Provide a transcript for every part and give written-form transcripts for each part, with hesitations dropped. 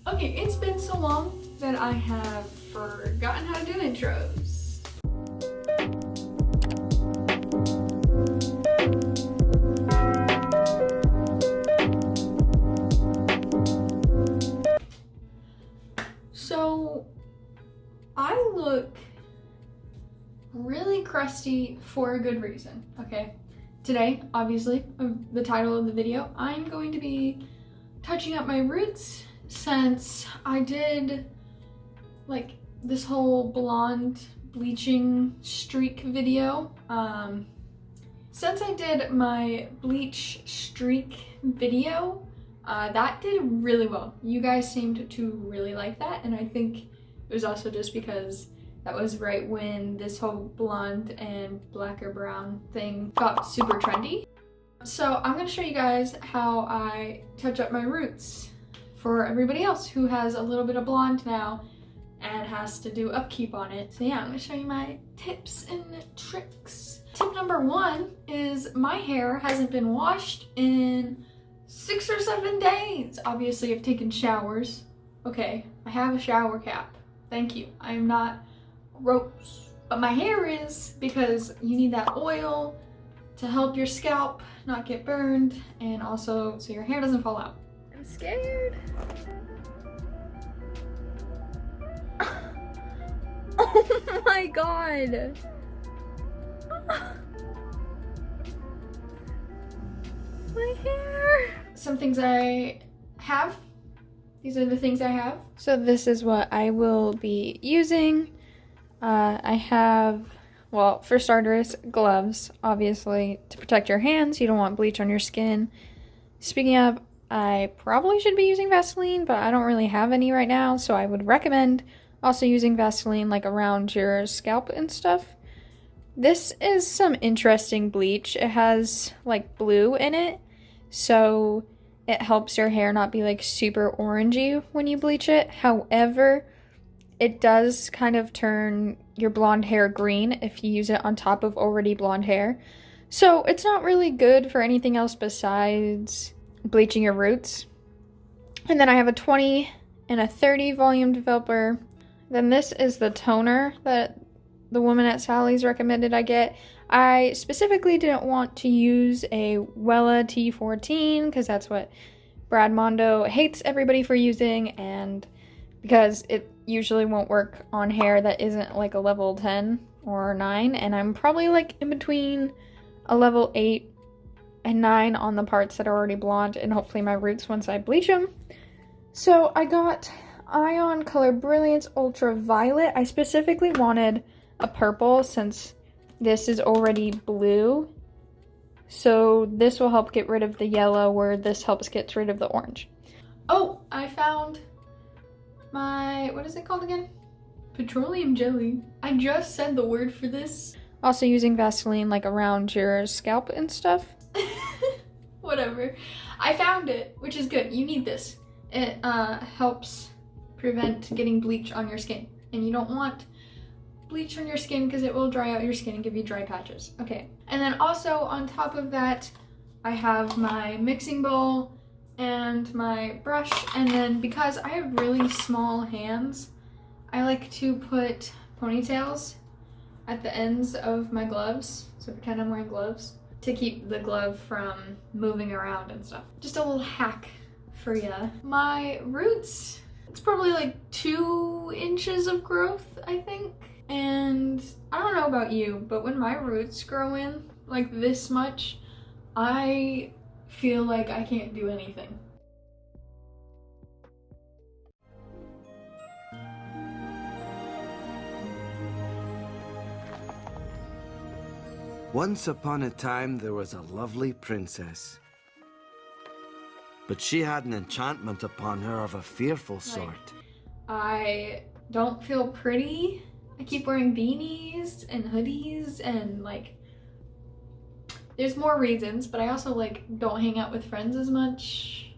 Okay, it's been so long that I have forgotten how to do intros. So, I look really crusty for a good reason, okay? Today, obviously, the title of the video, I'm going to be touching up my roots since I did like this whole blonde bleaching streak video. Since I did my bleach streak video, that did really well. You guys seemed to really like that, and I think it was also just because that was right when this whole blonde and black or brown thing got super trendy. So I'm gonna show you guys how I touch up my roots for everybody else who has a little bit of blonde now and has to do upkeep on it. So yeah, I'm gonna show you my tips and tricks. Tip number 1 is my hair hasn't been washed in 6 or 7 days. Obviously I've taken showers. Okay, I have a shower cap. Thank you. I'm not gross. But my hair is, because you need that oil to help your scalp not get burned and also so your hair doesn't fall out. I'm scared. Oh my god. My hair. Some things I have. These are the things I have. So this is what I will be using. I have, well, for starters, gloves, obviously, to protect your hands. You don't want bleach on your skin. Speaking of, I probably should be using Vaseline, but I don't really have any right now, so I would recommend also using Vaseline like around your scalp and stuff. This is some interesting bleach. It has like blue in it, so it helps your hair not be like super orangey when you bleach it. However, it does kind of turn your blonde hair green if you use it on top of already blonde hair. So it's not really good for anything else besides bleaching your roots. And then I have a 20 and a 30 volume developer. Then this is the toner that the woman at Sally's recommended I get. I specifically didn't want to use a Wella T14 because that's what Brad Mondo hates everybody for using, and because it usually won't work on hair that isn't like a level 10 or 9, and I'm probably like in between a level 8 and 9 on the parts that are already blonde and hopefully my roots once I bleach them. So I got Ion Color Brilliance Ultraviolet. I specifically wanted a purple since this is already blue, so this will help get rid of the yellow where this helps get rid of the orange. Oh, I found my, what is it called again? Petroleum jelly. I just said the word for this. Also using Vaseline like around your scalp and stuff. Whatever. I found it, which is good. You need this. It helps prevent getting bleach on your skin. And you don't want bleach on your skin because it will dry out your skin and give you dry patches. Okay. And then also on top of that, I have my mixing bowl and my brush, and then because I have really small hands, I like to put ponytails at the ends of my gloves, so pretend I'm wearing gloves, to keep the glove from moving around and stuff. Just a little hack for ya. My roots, it's probably like 2 inches of growth, I think, and I don't know about you, but when my roots grow in like this much, I feel like I can't do anything. Once upon a time, there was a lovely princess. But she had an enchantment upon her of a fearful sort. I don't feel pretty. I keep wearing beanies and hoodies and like, there's more reasons, but I also like don't hang out with friends as much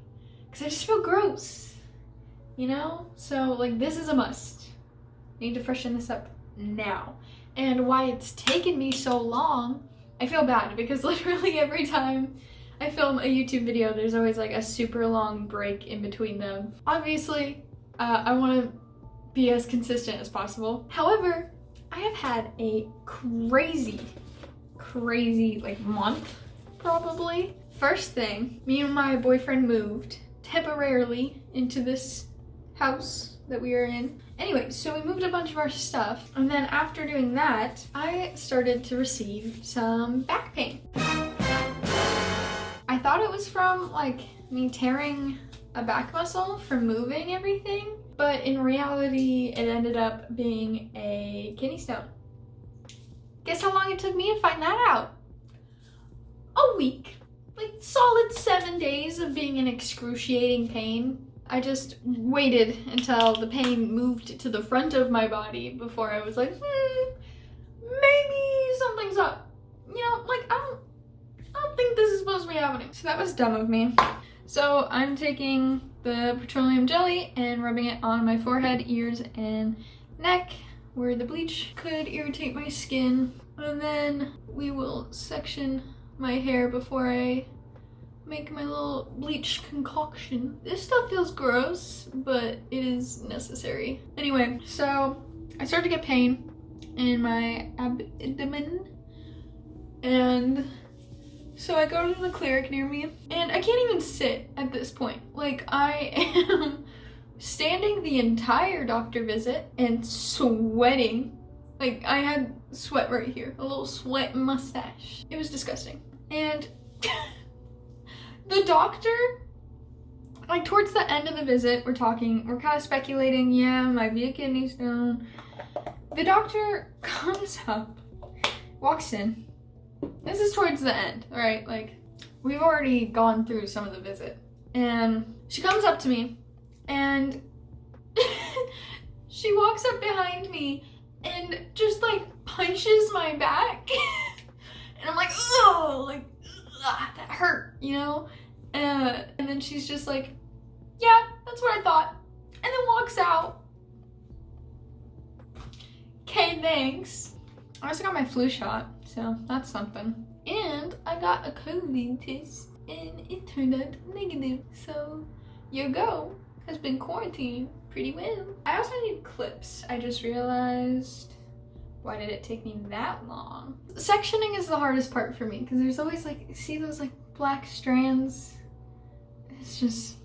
because I just feel gross, you know? So like this is a must. I need to freshen this up now. And why it's taken me so long, I feel bad because literally every time I film a YouTube video, there's always like a super long break in between them. Obviously, I want to be as consistent as possible. However, I have had a crazy like month probably. First thing, me and my boyfriend moved temporarily into this house that we are in. Anyway, so we moved a bunch of our stuff, and then after doing that, I started to receive some back pain. I thought it was from like me tearing a back muscle from moving everything, but in reality, it ended up being a kidney stone. Guess how long it took me to find that out? A week. Like solid 7 days of being in excruciating pain. I just waited until the pain moved to the front of my body before I was like, maybe something's up. You know, like I don't think this is supposed to be happening. So that was dumb of me. So I'm taking the petroleum jelly and rubbing it on my forehead, ears, and neck where the bleach could irritate my skin. And then we will section my hair before I make my little bleach concoction. This stuff feels gross, but it is necessary. Anyway, so I started to get pain in my abdomen, and so I go to the clinic near me, and I can't even sit at this point. Like, I am standing the entire doctor visit and sweating. Like, I had sweat right here, a little sweat mustache. It was disgusting. And the doctor, like towards the end of the visit, we're kind of speculating, yeah, might be a kidney stone. The doctor comes up, walks in. This is towards the end, all right? Like, we've already gone through some of the visit. And she comes up to me, and she walks up behind me and just like punches my back. And I'm like, oh, like, that hurt, you know? And then she's just like, yeah, that's what I thought. And then walks out. Okay, thanks. I also got my flu shot, so that's something. And I got a COVID test, and it turned out negative. So your girl has been quarantined pretty well. I also need clips. I just realized, why did it take me that long? Sectioning is the hardest part for me, because there's always like, see those like black strands? It's just,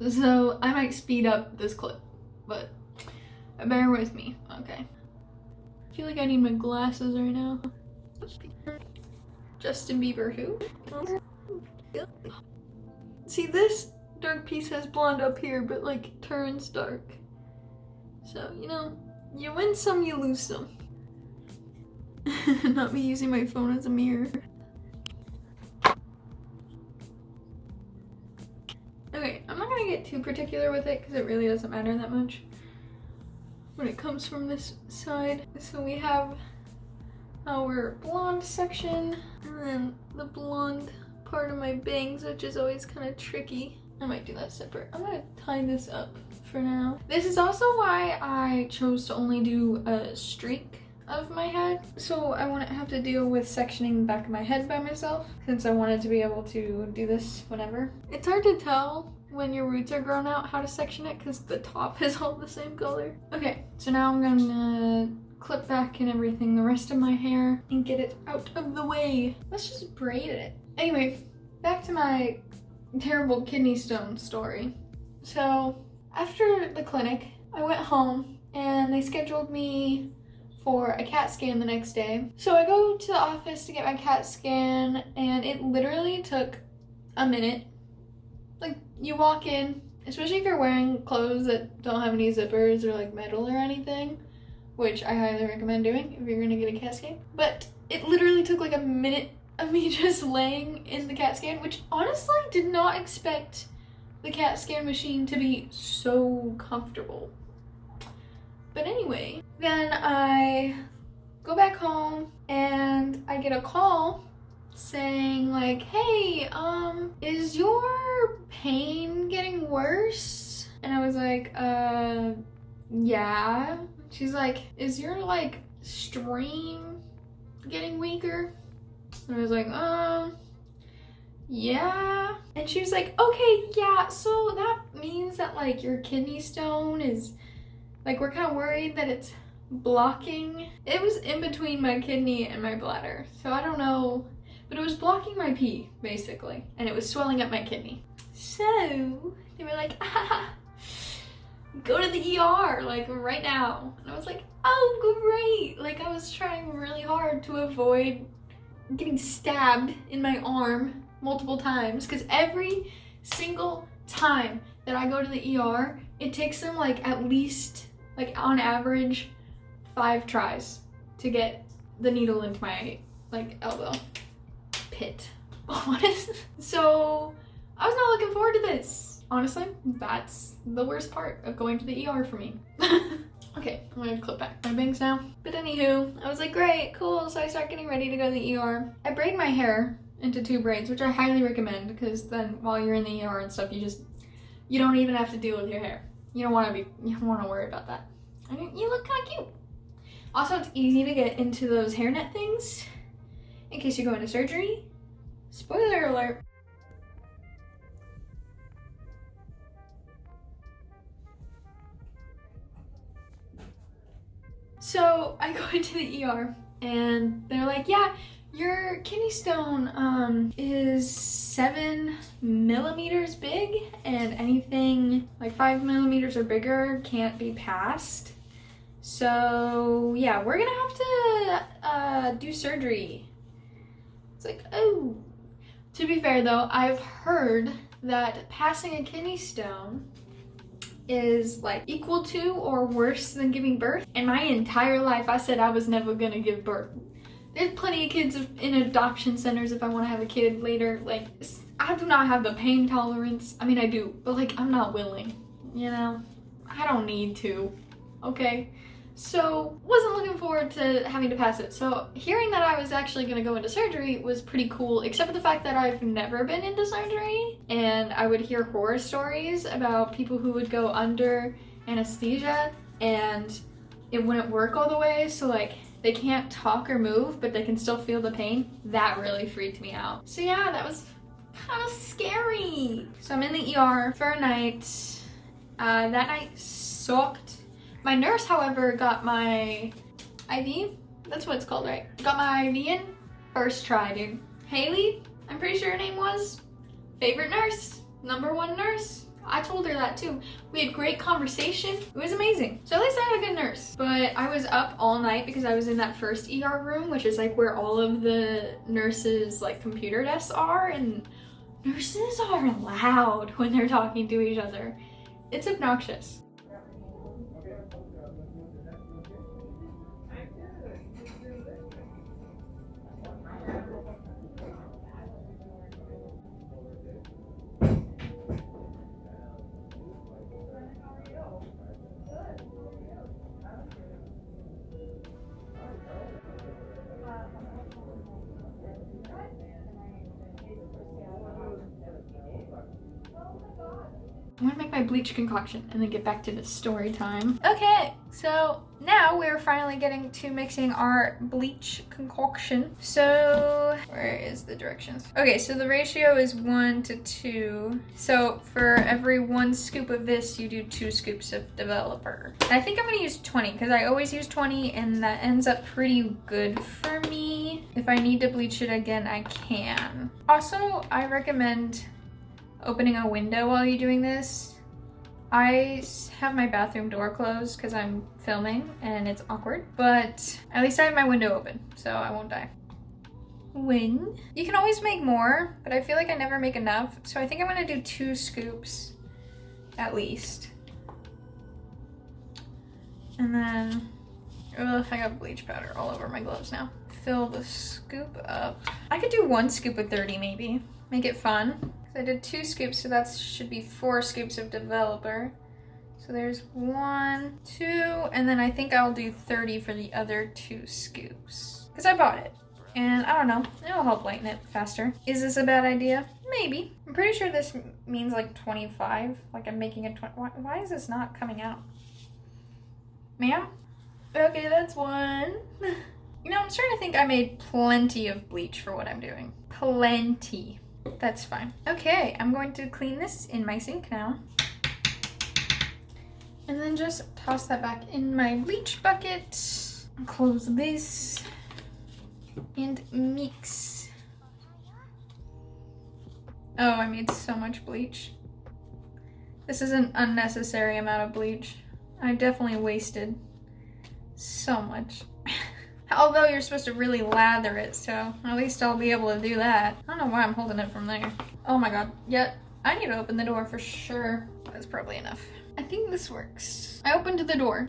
so I might speed up this clip, but bear with me, okay. I feel like I need my glasses right now. Justin Bieber who? See, this dark piece has blonde up here, but like turns dark. So, you know, you win some, you lose some. Not me using my phone as a mirror. Okay, I'm not gonna get too particular with it because it really doesn't matter that much when it comes from this side. So we have our blonde section, and then the blonde part of my bangs, which is always kind of tricky. I might do that separate. I'm gonna tie this up for now. This is also why I chose to only do a streak of my head, so I wouldn't have to deal with sectioning the back of my head by myself, since I wanted to be able to do this whenever. It's hard to tell when your roots are grown out how to section it because the top is all the same color. Okay, so now I'm gonna clip back and everything the rest of my hair and get it out of the way. Let's just braid it. Anyway, back to my terrible kidney stone story. So after the clinic, I went home and they scheduled me for a CAT scan the next day. So I go to the office to get my CAT scan, and it literally took a minute. Like, you walk in, especially if you're wearing clothes that don't have any zippers or like metal or anything, which I highly recommend doing if you're gonna get a CAT scan. But it literally took like a minute of me just laying in the CAT scan, which honestly did not expect the CAT scan machine to be so comfortable. But anyway, then I go back home and I get a call saying like, hey, is your pain getting worse? And I was like, yeah. She's like, is your like stream getting weaker? And I was like, yeah. And she was like, okay, yeah, so that means that like your kidney stone is, like, we're kind of worried that it's blocking. It was in between my kidney and my bladder, so I don't know, but it was blocking my pee basically, and it was swelling up my kidney. So they were like, go to the ER like right now. And I was like, oh great. Like, I was trying really hard to avoid getting stabbed in my arm multiple times, because every single time that I go to the ER, it takes them like at least, like on average, 5 tries to get the needle into my like elbow pit. So I was not looking forward to this. Honestly, that's the worst part of going to the ER for me. Okay, I'm gonna clip back my bangs now. But anywho, I was like, great, cool. So I start getting ready to go to the ER. I braid my hair into 2 braids, which I highly recommend, because then while you're in the ER and stuff, you don't even have to deal with your hair. You don't want to worry about that. I mean, you look kind of cute. Also, it's easy to get into those hairnet things in case you go into surgery. Spoiler alert. So I go into the ER and they're like, yeah, your kidney stone is 7 millimeters big, and anything like 5 millimeters or bigger can't be passed. So yeah, we're gonna have to do surgery. It's like, oh. To be fair though, I've heard that passing a kidney stone is like equal to or worse than giving birth. In my entire life, I said I was never gonna give birth. There's plenty of kids in adoption centers if I want to have a kid later. Like, I do not have the pain tolerance. I mean, I do, but like, I'm not willing, you know? I don't need to, okay? So, wasn't looking forward to having to pass it. So, hearing that I was actually gonna go into surgery was pretty cool, except for the fact that I've never been into surgery, and I would hear horror stories about people who would go under anesthesia and it wouldn't work all the way, so like, they can't talk or move, but they can still feel the pain. That really freaked me out. So yeah, that was kind of scary. So I'm in the ER for a night. That night sucked. My nurse, however, got my IV. That's what it's called, right? Got my IV in first try, dude. Haley, I'm pretty sure her name was. Favorite nurse, #1 nurse. I told her that too. We had great conversation. It was amazing. So at least I had a good nurse. But I was up all night because I was in that first ER room, which is like where all of the nurses' like computer desks are, and nurses are loud when they're talking to each other. It's obnoxious. I'm gonna make my bleach concoction and then get back to the story time. Okay, so now we're finally getting to mixing our bleach concoction. So where is the directions? Okay, so the ratio is 1 to 2. So for every 1 scoop of this, you do 2 scoops of developer. And I think I'm gonna use 20 because I always use 20 and that ends up pretty good for me. If I need to bleach it again, I can. Also, I recommend opening a window while you're doing this. I have my bathroom door closed because I'm filming and it's awkward, but at least I have my window open, so I won't die. Wing. You can always make more, but I feel like I never make enough, so I think I'm gonna do 2 scoops at least. And then, ugh, I got bleach powder all over my gloves now. Fill the scoop up. I could do 1 scoop of 30 maybe. Make it fun. I did 2 scoops, so that should be 4 scoops of developer. So there's 1, 2, and then I think I'll do 30 for the other 2 scoops. Because I bought it. And I don't know, it'll help lighten it faster. Is this a bad idea? Maybe. I'm pretty sure this means like 25. Like I'm making a 20. Why is this not coming out? Ma'am? Okay, that's 1. You know, I'm starting to think I made plenty of bleach for what I'm doing. Plenty. That's fine. Okay, I'm going to clean this in my sink now. And then just toss that back in my bleach bucket. Close this and mix. Oh, I made so much bleach. This is an unnecessary amount of bleach. I definitely wasted so much. Although you're supposed to really lather it, so at least I'll be able to do that. I don't know why I'm holding it from there. Oh my god. Yeah, I need to open the door for sure. That's probably enough. I think this works. I opened the door.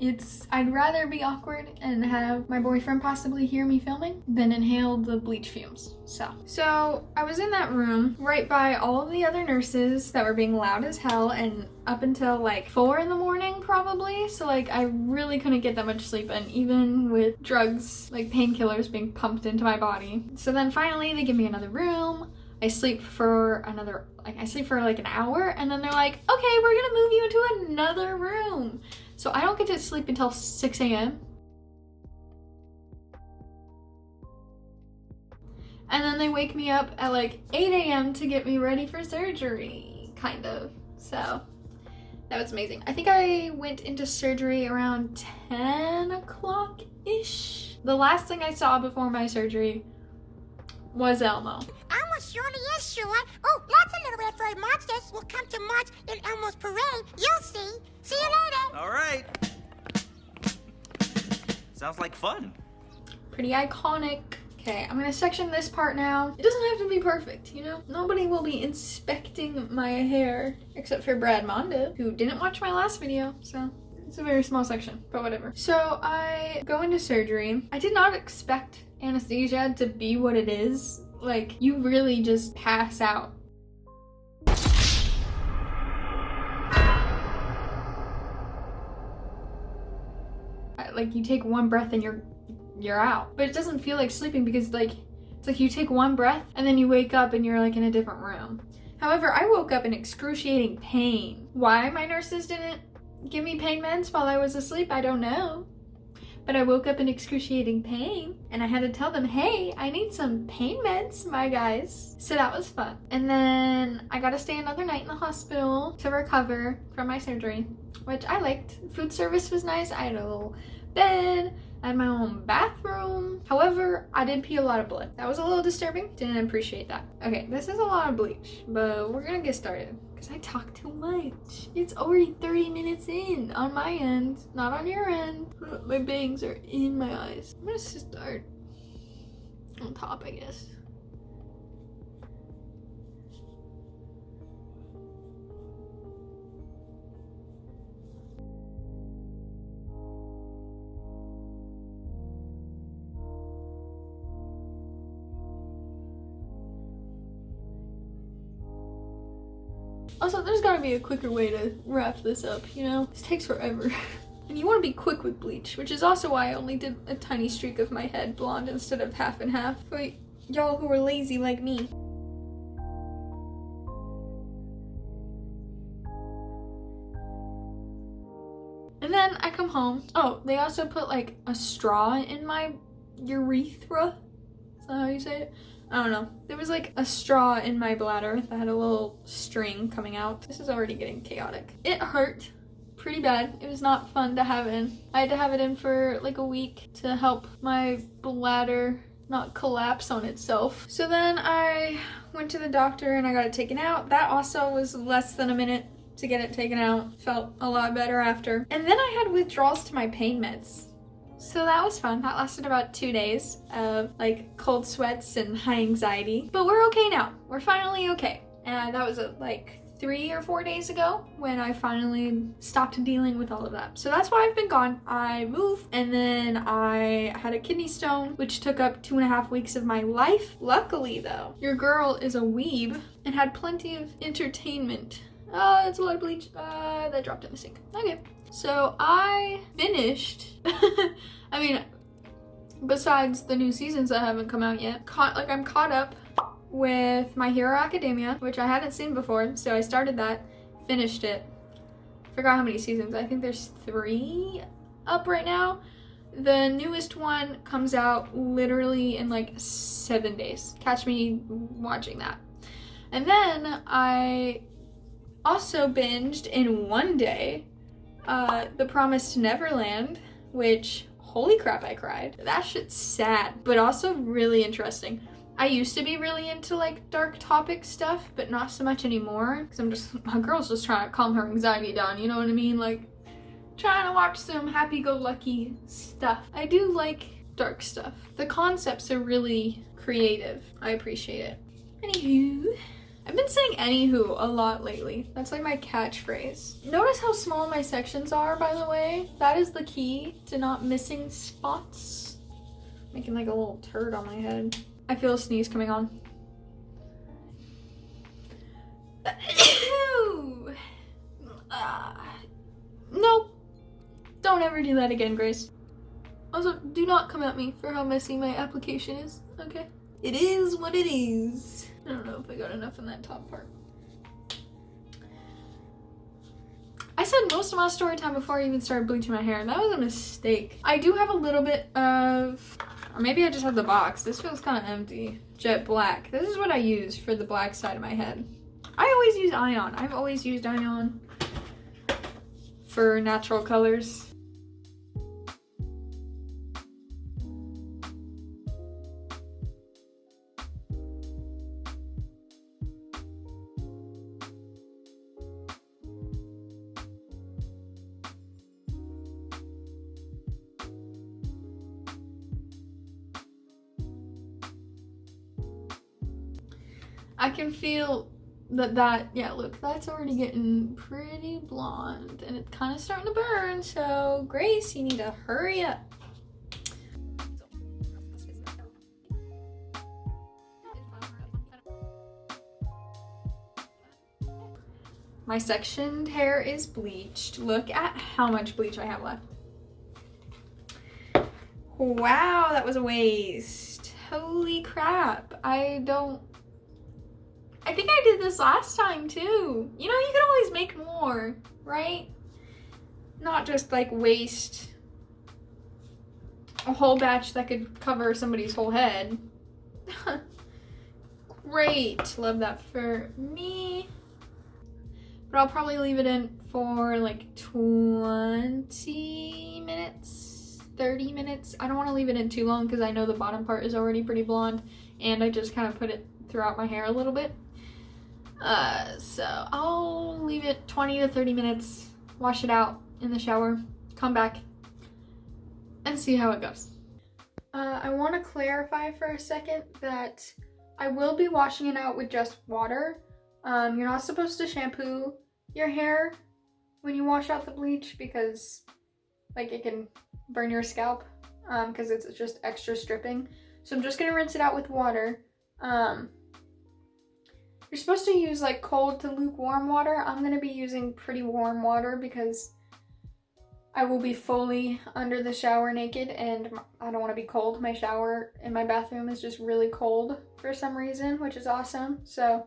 I'd rather be awkward and have my boyfriend possibly hear me filming than inhale the bleach fumes. So I was in that room right by all of the other nurses that were being loud as hell and up until like 4 in the morning probably. So like I really couldn't get that much sleep, and even with drugs like painkillers being pumped into my body. So then finally they give me another room. I sleep for like an hour, and then they're like, okay, we're gonna move you into another room. So I don't get to sleep until 6 a.m. And then they wake me up at like 8 a.m. to get me ready for surgery, kind of. So that was amazing. I think I went into surgery around 10 o'clock-ish. The last thing I saw before my surgery was Elmo. Elmo surely is short. Oh, lots of little red furry monsters will come to march in Elmo's parade. You'll see. See you later. All right. Sounds like fun. Pretty iconic. Okay, I'm gonna section this part now. It doesn't have to be perfect, you know? Nobody will be inspecting my hair except for Brad Mondo, who didn't watch my last video, so it's a very small section, but whatever. So I go into surgery. I did not expect anesthesia to be what it is. Like, you really just pass out. Like, you take one breath and you're out. But it doesn't feel like sleeping because like it's like you take one breath and then you wake up and you're like in a different room. However, I woke up in excruciating pain. Why my nurses didn't give me pain meds while I was asleep, I don't know. But I woke up in excruciating pain and I had to tell them, hey, I need some pain meds, my guys. So that was fun. And then I got to stay another night in the hospital to recover from my surgery, which I liked. Food service was nice. I had a little bed. I had my own bathroom. However, I did pee a lot of blood. That was a little disturbing. Didn't appreciate that. Okay, this is a lot of bleach, but we're gonna get started because I talk too much. It's already 30 minutes in on my end, not on your end. My bangs are in my eyes. I'm gonna start on top, I guess. Also, there's gotta be a quicker way to wrap this up, you know? This takes forever. And you want to be quick with bleach, which is also why I only did a tiny streak of my head blonde instead of half and half. For y'all who are lazy like me. And then I come home. Oh, they also put like a straw in my urethra. Is that how you say it? I don't know. There was like a straw in my bladder that had a little string coming out. This is already getting chaotic. It hurt pretty bad. It was not fun to have in. I had to have it in for like a week to help my bladder not collapse on itself. So then I went to the doctor and I got it taken out. That also was less than a minute to get it taken out. Felt a lot better after. And then I had withdrawals to my pain meds. So that was fun. That lasted about 2 days of like cold sweats and high anxiety. But we're okay now. We're finally okay. And that was like 3 or 4 days ago when I finally stopped dealing with all of that. So that's why I've been gone. I moved and then I had a kidney stone, which took up 2.5 weeks of my life. Luckily though, your girl is a weeb and had plenty of entertainment. It's a lot of bleach. That dropped in the sink. Okay. So I finished, I mean, besides the new seasons that haven't come out yet, I'm caught up with My Hero Academia, which I hadn't seen before. So I started that, finished it. Forgot how many seasons. I think there's 3 up right now. The newest one comes out literally in like 7 days. Catch me watching that. And then I also binged in one day The Promised Neverland, which, holy crap, I cried. That shit's sad, but also really interesting. I used to be really into like dark topic stuff, but not so much anymore, because my girl's just trying to calm her anxiety down, you know what I mean? Like, trying to watch some happy-go-lucky stuff. I do like dark stuff. The concepts are really creative. I appreciate it. Anywho, I've been saying anywho a lot lately. That's like my catchphrase. Notice how small my sections are, by the way. That is the key to not missing spots. Making like a little turd on my head. I feel a sneeze coming on. Nope. Don't ever do that again, Grace. Also, do not come at me for how messy my application is, okay? It is what it is. I don't know if I got enough in that top part. I said most of my story time before I even started bleaching my hair, and that was a mistake. I do have a little bit of, or maybe I just have the box. This feels kind of empty. Jet black. This is what I use for the black side of my head. I always use Ion. I've always used Ion for natural colors. I can feel that, yeah, look, that's already getting pretty blonde and it's kind of starting to burn. So Grace, you need to hurry up. My sectioned hair is bleached. Look at how much bleach I have left. Wow, that was a waste. Holy crap. I think I did this last time too. You know, you can always make more, right? Not just like waste a whole batch that could cover somebody's whole head. Great, love that for me. But I'll probably leave it in for like 20 minutes, 30 minutes. I don't want to leave it in too long because I know the bottom part is already pretty blonde and I just kind of put it throughout my hair a little bit. So I'll leave it 20 to 30 minutes, wash it out in the shower, come back, and see how it goes. I want to clarify for a second that I will be washing it out with just water. You're not supposed to shampoo your hair when you wash out the bleach because like it can burn your scalp because it's just extra stripping. So I'm just gonna rinse it out with water. You're supposed to use like cold to lukewarm water. I'm gonna be using pretty warm water because I will be fully under the shower naked and I don't want to be cold. My shower in my bathroom is just really cold for some reason, which is awesome. So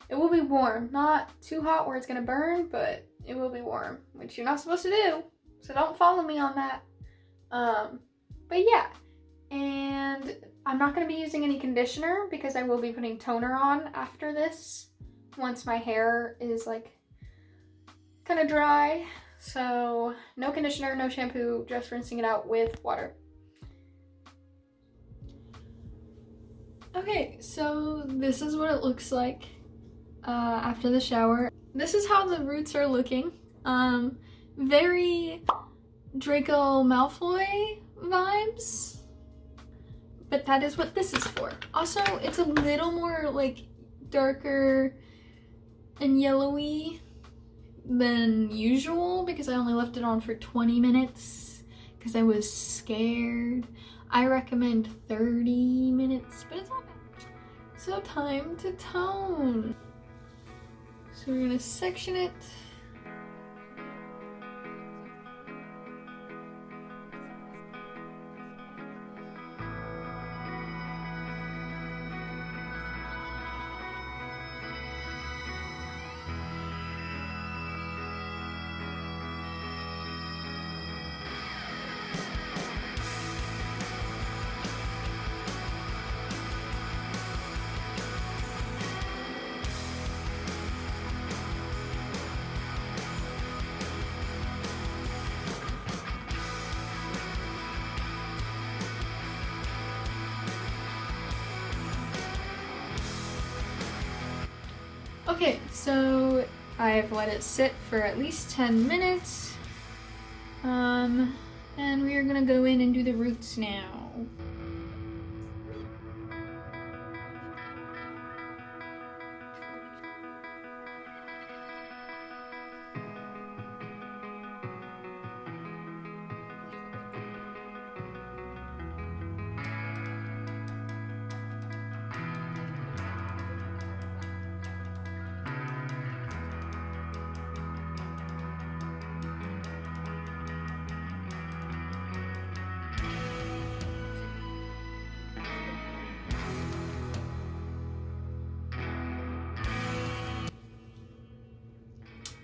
it will be warm, not too hot where it's gonna burn, but it will be warm, which you're not supposed to do. So don't follow me on that. But yeah, and I'm not going to be using any conditioner because I will be putting toner on after this once my hair is like kind of dry. So no conditioner, no shampoo, just rinsing it out with water. Okay, so this is what it looks like after the shower. This is how the roots are looking. Very Draco Malfoy vibes. But that is what this is for. Also, it's a little more like darker and yellowy than usual because I only left it on for 20 minutes because I was scared. I recommend 30 minutes, but it's not bad. So time to tone. So we're gonna section it. So I've let it sit for at least 10 minutes. And we are gonna go in and do the roots now.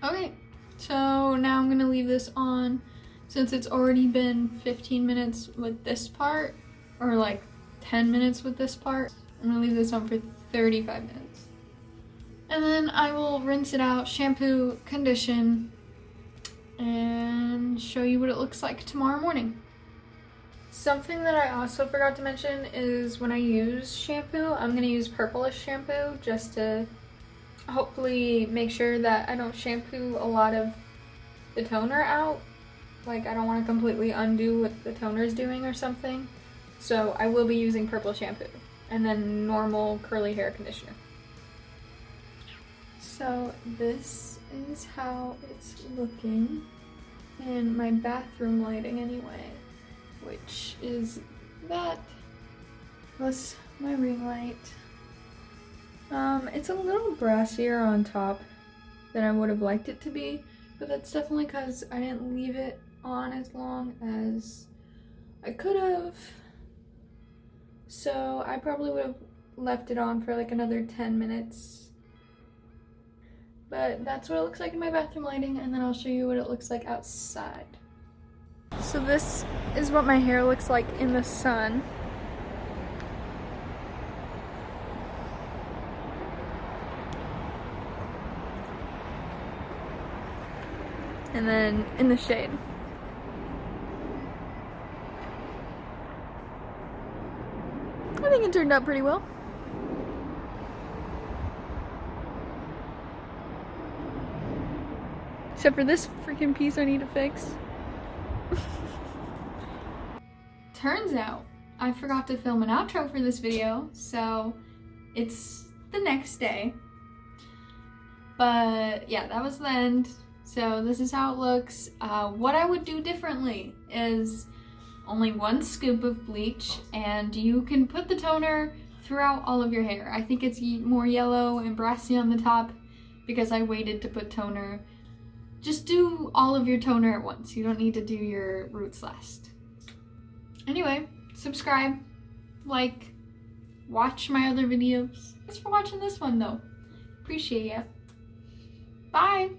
Okay, so now I'm gonna leave this on since it's already been 15 minutes with this part, or like 10 minutes with this part. I'm gonna leave this on for 35 minutes. And then I will rinse it out, shampoo, condition, and show you what it looks like tomorrow morning. Something that I also forgot to mention is when I use shampoo, I'm gonna use purplish shampoo just to hopefully make sure that I don't shampoo a lot of the toner out. Like, I don't want to completely undo what the toner is doing or something. So I will be using purple shampoo and then normal curly hair conditioner. So this is how it's looking in my bathroom lighting anyway, which is that plus my ring light. It's a little brassier on top than I would have liked it to be, but that's definitely because I didn't leave it on as long as I could have. So I probably would have left it on for like another 10 minutes. But that's what it looks like in my bathroom lighting, and then I'll show you what it looks like outside. So this is what my hair looks like in the sun. And then in the shade. I think it turned out pretty well. Except for this freaking piece I need to fix. Turns out I forgot to film an outro for this video, so it's the next day. But yeah, that was the end. So this is how it looks. What I would do differently is only 1 scoop of bleach, and you can put the toner throughout all of your hair. I think it's more yellow and brassy on the top because I waited to put toner. Just do all of your toner at once. You don't need to do your roots last. Anyway, subscribe, like, watch my other videos. Thanks for watching this one though. Appreciate ya. Bye!